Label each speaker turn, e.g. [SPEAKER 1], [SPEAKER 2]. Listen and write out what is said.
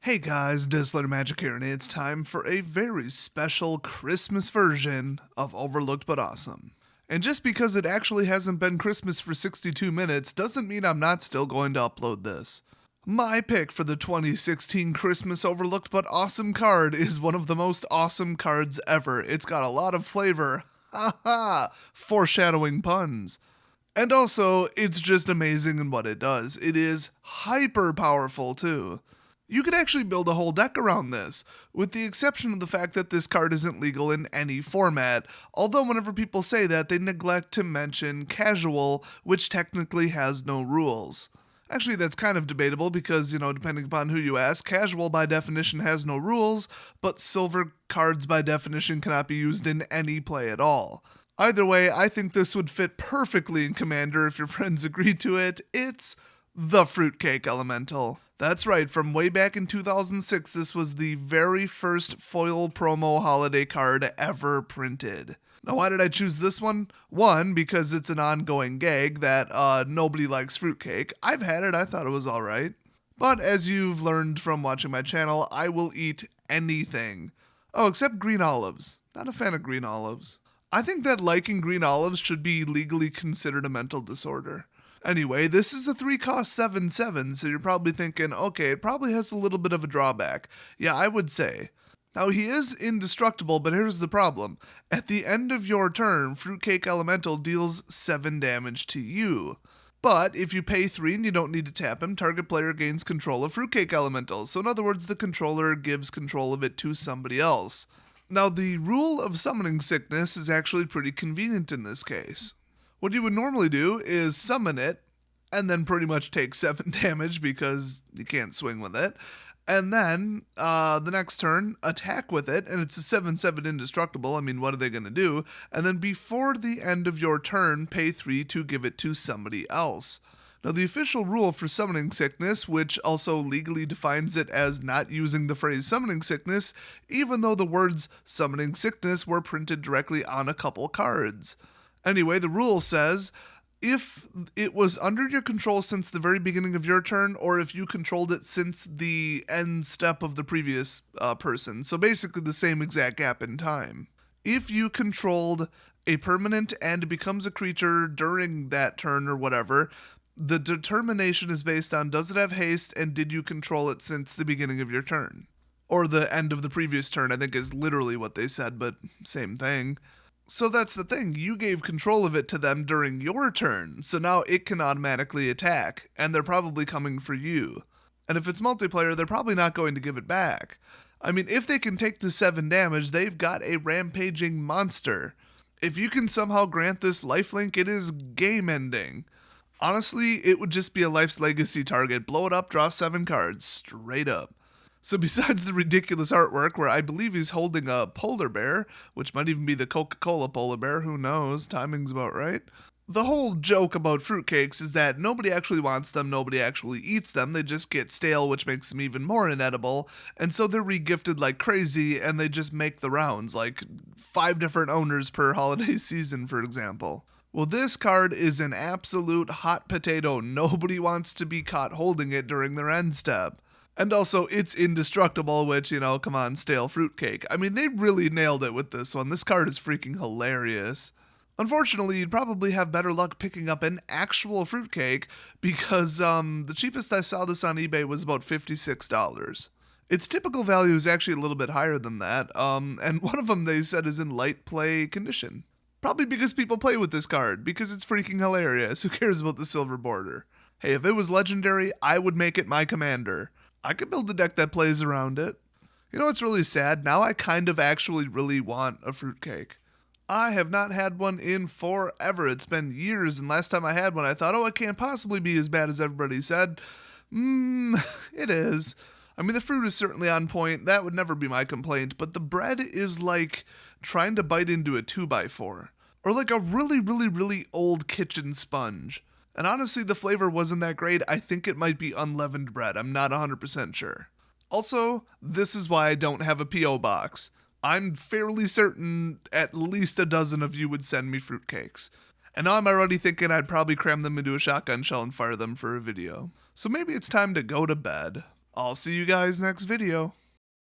[SPEAKER 1] Hey guys, Dizzler Magic here, and it's time for a very special Christmas version of Overlooked But Awesome. And just because it actually hasn't been Christmas for 62 minutes doesn't mean I'm not still going to upload this. My pick for the 2016 Christmas Overlooked But Awesome card is one of the most awesome cards ever. It's got a lot of flavor. Ha ha! Foreshadowing puns. And also, it's just amazing in what it does. It is hyper powerful too. You could actually build a whole deck around this, with the exception of the fact that this card isn't legal in any format, although whenever people say that, they neglect to mention casual, which technically has no rules. Actually, that's kind of debatable because, depending upon who you ask, casual by definition has no rules, but silver cards by definition cannot be used in any play at all. Either way, I think this would fit perfectly in Commander if your friends agreed to it. It's the Fruitcake Elemental. That's right, from way back in 2006, this was the very first foil promo holiday card ever printed. Now, why did I choose this one? One, because it's an ongoing gag that nobody likes fruitcake. I've had it, I thought it was alright. But as you've learned from watching my channel, I will eat anything. Oh, except green olives. Not a fan of green olives. I think that liking green olives should be legally considered a mental disorder. Anyway, this is a 3-cost 7/7, so you're probably thinking, okay, it probably has a little bit of a drawback. Yeah, I would say. Now, he is indestructible, but here's the problem. At the end of your turn, Fruitcake Elemental deals 7 damage to you. But if you pay 3 and you don't need to tap him, target player gains control of Fruitcake Elemental. So in other words, the controller gives control of it to somebody else. Now, the rule of summoning sickness is actually pretty convenient in this case. What you would normally do is summon it, and then pretty much take 7 damage because you can't swing with it. And then, the next turn, attack with it, and it's a 7/7 indestructible. I mean, what are they going to do? And then before the end of your turn, pay 3 to give it to somebody else. Now, the official rule for summoning sickness, which also legally defines it as not using the phrase summoning sickness, even though the words summoning sickness were printed directly on a couple cards. Anyway, the rule says, if it was under your control since the very beginning of your turn, or if you controlled it since the end step of the previous person, so basically the same exact gap in time. If you controlled a permanent and it becomes a creature during that turn or whatever, the determination is based on does it have haste and did you control it since the beginning of your turn? Or the end of the previous turn, I think is literally what they said, but same thing. So that's the thing, you gave control of it to them during your turn, so now it can automatically attack, and they're probably coming for you. And if it's multiplayer, they're probably not going to give it back. I mean, if they can take the 7 damage, they've got a rampaging monster. If you can somehow grant this lifelink, it is game ending. Honestly, it would just be a Life's Legacy target. Blow it up, draw 7 cards, straight up. So besides the ridiculous artwork where I believe he's holding a polar bear, which might even be the Coca-Cola polar bear, who knows, timing's about right. The whole joke about fruitcakes is that nobody actually wants them, nobody actually eats them, they just get stale, which makes them even more inedible, and so they're regifted like crazy, and they just make the rounds, like 5 different owners per holiday season, for example. Well, this card is an absolute hot potato. Nobody wants to be caught holding it during their end step. And also, it's indestructible, which, come on, stale fruitcake. I mean, they really nailed it with this one. This card is freaking hilarious. Unfortunately, you'd probably have better luck picking up an actual fruitcake because the cheapest I saw this on eBay was about $56. Its typical value is actually a little bit higher than that, and one of them they said is in light play condition. Probably because people play with this card, because it's freaking hilarious. Who cares about the silver border? Hey, if it was legendary, I would make it my commander. I could build a deck that plays around it. You know what's really sad? Now I kind of actually really want a fruitcake. I have not had one in forever. It's been years, and last time I had one I thought, it can't possibly be as bad as everybody said. It is. I mean, the fruit is certainly on point. That would never be my complaint, but the bread is like trying to bite into a 2x4. Or like a really, really, really old kitchen sponge. And honestly, the flavor wasn't that great. I think it might be unleavened bread. I'm not 100% sure. Also, this is why I don't have a P.O. box. I'm fairly certain at least a dozen of you would send me fruitcakes. And now I'm already thinking I'd probably cram them into a shotgun shell and fire them for a video. So maybe it's time to go to bed. I'll see you guys next video.